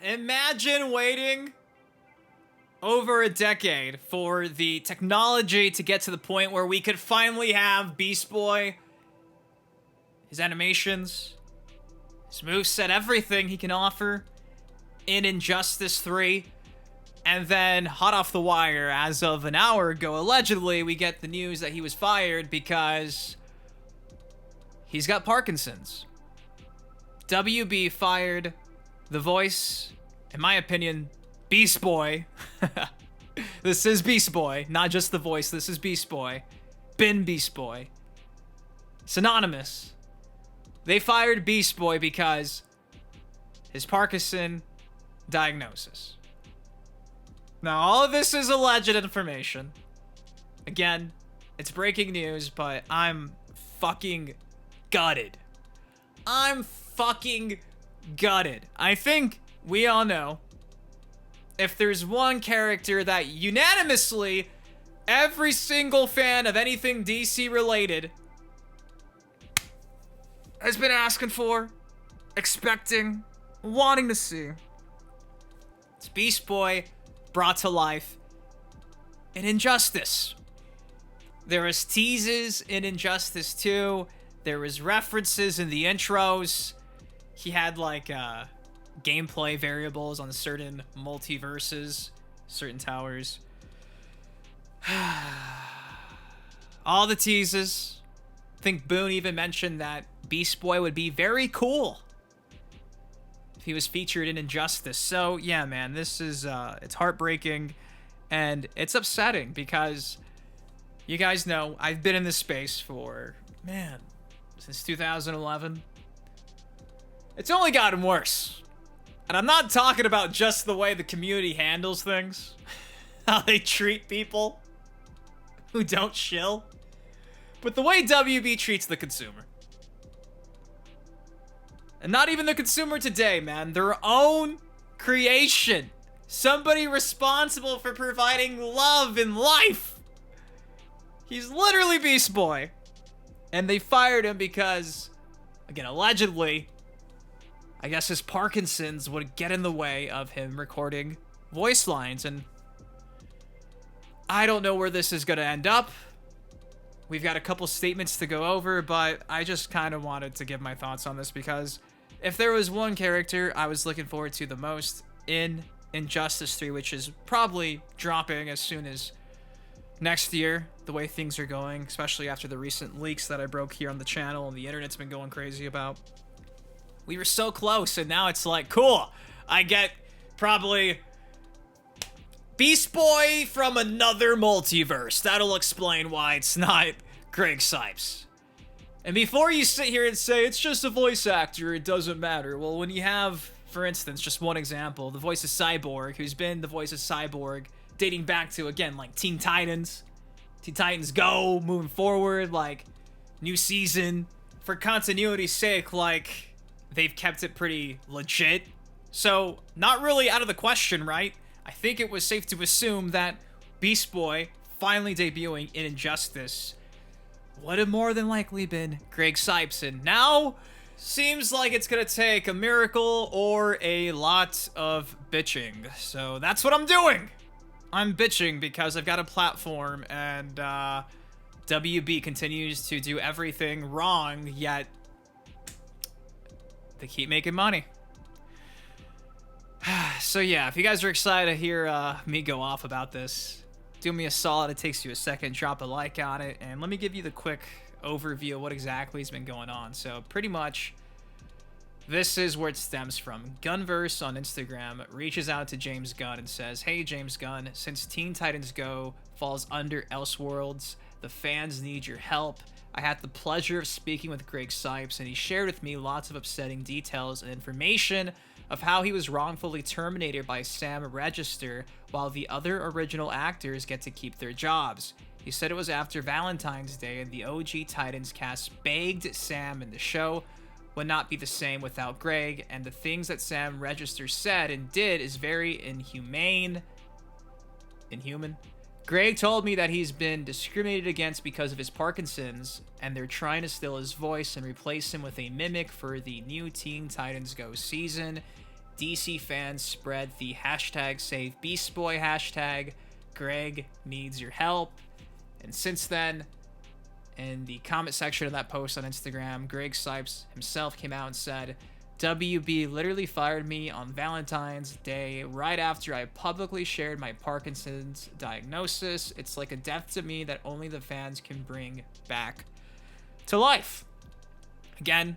Imagine waiting over a decade for the technology to get to the point where we could finally have Beast Boy, his animations, his moveset, everything he can offer in Injustice 3. And then, hot off the wire, as of an hour ago, allegedly, we get the news that he was fired because he's got Parkinson's. WB fired the voice, in my opinion, Beast Boy. This is Beast Boy, not just the voice. This is Beast Boy. Been Beast Boy. Synonymous. They fired Beast Boy because his Parkinson diagnosis. Now, all of this is alleged information. Again, it's breaking news, but I'm fucking gutted. I'm fucking gutted. I think we all know if there's one character that unanimously every single fan of anything DC related has been asking for, expecting, wanting to see, it's Beast Boy brought to life in Injustice. There was teases in Injustice 2. There was references in the intros. He had like gameplay variables on certain multiverses, certain towers. All the teases. I think Boone even mentioned that Beast Boy would be very cool if he was featured in Injustice. So yeah, man, this is it's heartbreaking and it's upsetting because you guys know I've been in this space for, man, since 2011. It's only gotten worse. And I'm not talking about just the way the community handles things, how they treat people who don't shill, but the way WB treats the consumer. And not even the consumer today, man. Their own creation. Somebody responsible for providing love in life. He's literally Beast Boy. And they fired him because, again, allegedly, I guess his Parkinson's would get in the way of him recording voice lines. And I don't know where this is going to end up. We've got a couple statements to go over, but I just kind of wanted to give my thoughts on this because if there was one character I was looking forward to the most in Injustice 3, which is probably dropping as soon as next year, the way things are going, especially after the recent leaks that I broke here on the channel and the internet's been going crazy about. We were so close, and now it's like, cool, I get probably Beast Boy from another multiverse. That'll explain why it's not Greg Cipes. And before you sit here and say, it's just a voice actor, it doesn't matter. Well, when you have, for instance, just one example, the voice of Cyborg, who's been the voice of Cyborg dating back to, again, like Teen Titans Go, moving forward, like, new season. For continuity's sake, like, they've kept it pretty legit. So, not really out of the question, right? I think it was safe to assume that Beast Boy, finally debuting in Injustice, would have more than likely been Greg Cipes. And now, seems like it's gonna take a miracle or a lot of bitching. So that's what I'm doing. I'm bitching because I've got a platform and WB continues to do everything wrong, yet they keep making money. So yeah, if you guys are excited to hear me go off about this, do me a solid. It takes you a second. Drop a like on it. And let me give you the quick overview of what exactly has been going on. So pretty much, this is where it stems from. Gunverse on Instagram reaches out to James Gunn and says, hey, James Gunn, since Teen Titans Go falls under Elseworlds, the fans need your help. I had the pleasure of speaking with Greg Cipes, and he shared with me lots of upsetting details and information of how he was wrongfully terminated by Sam Register, while the other original actors get to keep their jobs. He said it was after Valentine's Day, and the OG Titans cast begged Sam, and the show would not be the same without Greg, and the things that Sam Register said and did is very inhuman. Greg told me that he's been discriminated against because of his Parkinson's, and they're trying to steal his voice and replace him with a mimic for the new Teen Titans Go season. DC fans spread the hashtag Save Beast Boy hashtag. Greg needs your help. And since then, in the comment section of that post on Instagram, Greg Cipes himself came out and said, WB literally fired me on Valentine's Day right after I publicly shared my Parkinson's diagnosis. It's like a death to me that only the fans can bring back to life. Again,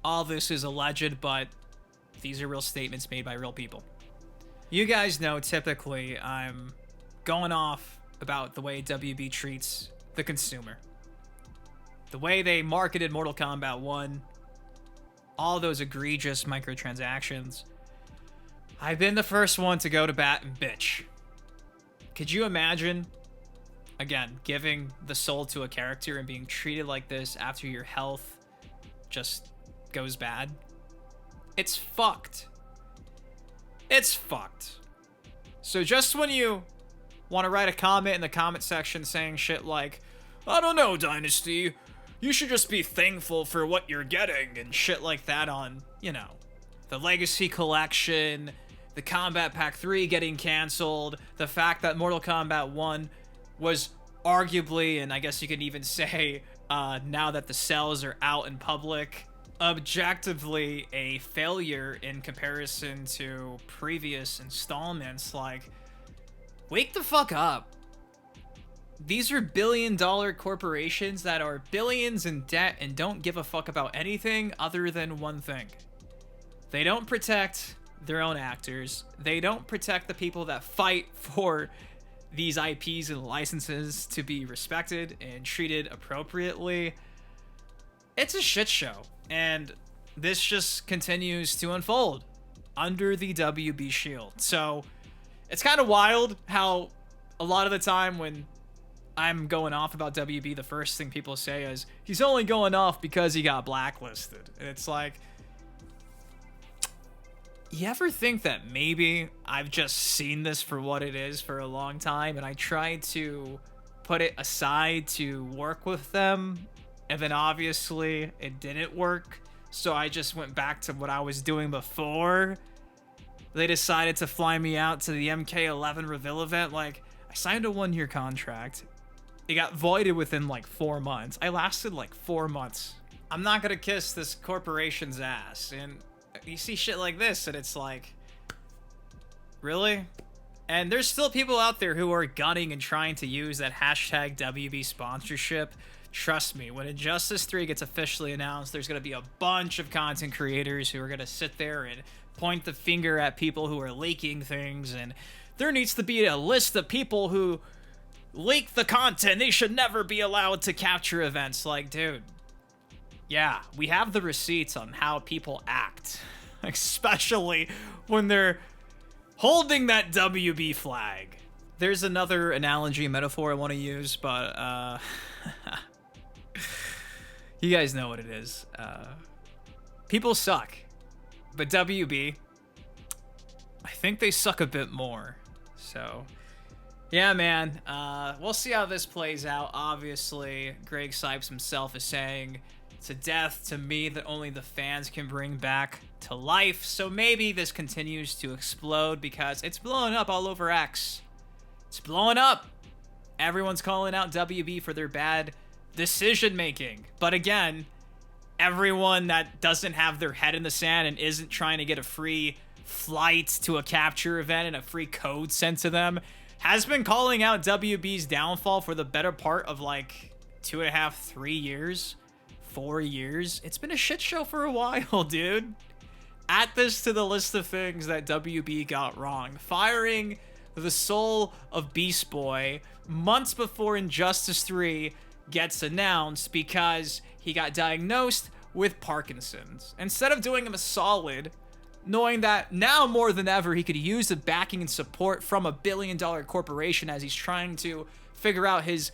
all this is alleged, but these are real statements made by real people. You guys know typically I'm going off about the way WB treats the consumer. The way they marketed Mortal Kombat 1, all those egregious microtransactions. I've been the first one to go to bat and bitch. Could you imagine, again, giving the soul to a character and being treated like this after your health just goes bad? It's fucked. It's fucked. So just when you want to write a comment in the comment section saying shit like, I don't know, Dynasty, you should just be thankful for what you're getting, and shit like that on, you know, the Legacy Collection, the Kombat Pack 3 getting canceled, the fact that Mortal Kombat 1 was arguably, and I guess you could even say, now that the sales are out in public, objectively a failure in comparison to previous installments. Like, wake the fuck up. These are billion-dollar corporations that are billions in debt and don't give a fuck about anything other than one thing. They don't protect their own actors. They don't protect the people that fight for these IPs and licenses to be respected and treated appropriately. It's a shit show, and this just continues to unfold under the WB shield. So it's kind of wild how a lot of the time when I'm going off about WB, the first thing people say is, he's only going off because he got blacklisted. And it's like, you ever think that maybe I've just seen this for what it is for a long time, and I tried to put it aside to work with them, and then obviously it didn't work, so I just went back to what I was doing before they decided to fly me out to the MK11 reveal event? Like, I signed a 1-year contract. It got voided within like 4 months. I lasted like 4 months. I'm not gonna kiss this corporation's ass. And you see shit like this and it's like, really? And there's still people out there who are gunning and trying to use that hashtag WB sponsorship. Trust me, when Injustice 3 gets officially announced, there's gonna be a bunch of content creators who are gonna sit there and point the finger at people who are leaking things, and there needs to be a list of people who leak the content. They should never be allowed to capture events. Like, dude, yeah, we have the receipts on how people act, especially when they're holding that WB flag. There's another analogy, metaphor I want to use, but you guys know what it is. People suck, but WB, I think they suck a bit more. So yeah, man, we'll see how this plays out. Obviously, Greg Cipes himself is saying it's a death to me that only the fans can bring back to life. So maybe this continues to explode because it's blowing up all over X. It's blowing up. Everyone's calling out WB for their bad decision making. But again, everyone that doesn't have their head in the sand and isn't trying to get a free flight to a capture event and a free code sent to them has been calling out WB's downfall for the better part of like 2.5, 3 years, 4 years. It's been a shit show for a while, dude. Add this to the list of things that WB got wrong. Firing the soul of Beast Boy months before Injustice 3 gets announced because he got diagnosed with Parkinson's. Instead of doing him a solid, knowing that now more than ever he could use the backing and support from a billion-dollar corporation as he's trying to figure out his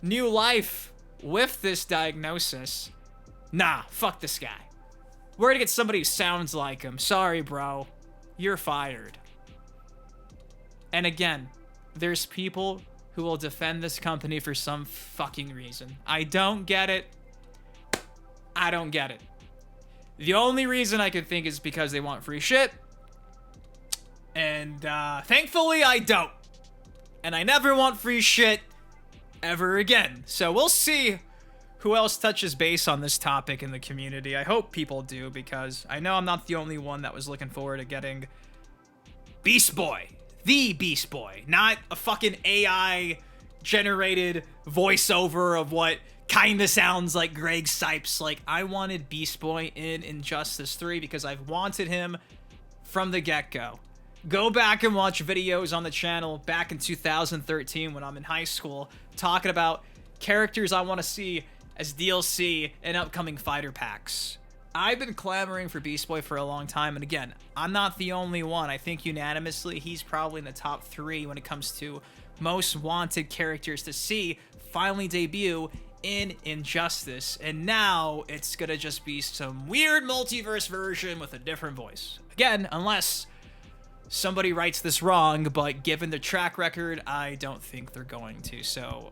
new life with this diagnosis. Nah, fuck this guy. We're gonna get somebody who sounds like him. Sorry, bro. You're fired. And again, there's people who will defend this company for some fucking reason. I don't get it. I don't get it. The only reason I could think is because they want free shit. And thankfully I don't. And I never want free shit ever again. So we'll see who else touches base on this topic in the community. I hope people do, because I know I'm not the only one that was looking forward to getting Beast Boy. The Beast Boy. Not a fucking AI generated voiceover of what kinda sounds like Greg Cipes. Like, I wanted Beast Boy in Injustice 3 because I've wanted him from the get-go. Go back and watch videos on the channel back in 2013 when I'm in high school talking about characters I want to see as DLC in upcoming fighter packs. I've been clamoring for Beast Boy for a long time, and again, I'm not the only one. I think unanimously he's probably in the top 3 when it comes to most wanted characters to see finally debut in Injustice, and now it's gonna just be some weird multiverse version with a different voice. Again, unless somebody writes this wrong, but given the track record, I don't think they're going to. So,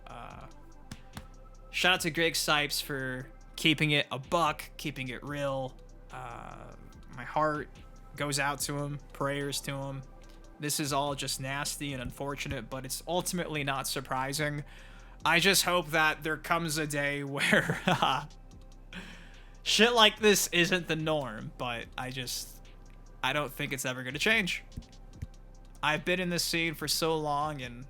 shout out to Greg Cipes for keeping it a buck, keeping it real. My heart goes out to him, prayers to him. This is all just nasty and unfortunate, but it's ultimately not surprising. I just hope that there comes a day where shit like this isn't the norm, but I don't think it's ever going to change. I've been in this scene for so long, and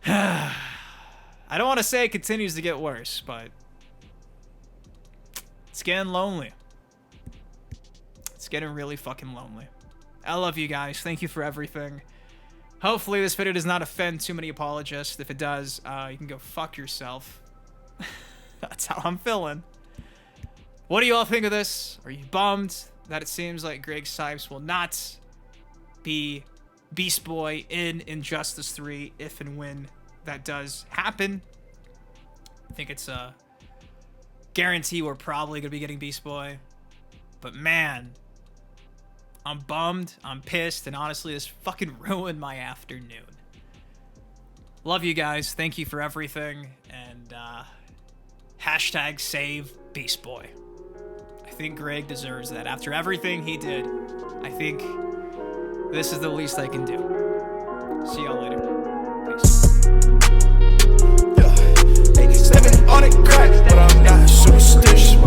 I don't want to say it continues to get worse, but it's getting lonely. It's getting really fucking lonely. I love you guys. Thank you for everything. Hopefully this video does not offend too many apologists. If it does, you can go fuck yourself. That's how I'm feeling. What do you all think of this? Are you bummed that it seems like Greg Cipes will not be Beast Boy in Injustice 3 if and when that does happen? I think it's a guarantee we're probably going to be getting Beast Boy. But man, I'm bummed, I'm pissed, and honestly, this fucking ruined my afternoon. Love you guys. Thank you for everything. And hashtag save Beast Boy. I think Greg deserves that. After everything he did, I think this is the least I can do. See y'all later. Peace. Yeah. Hey, stepping on it crack, but I'm not superstitious.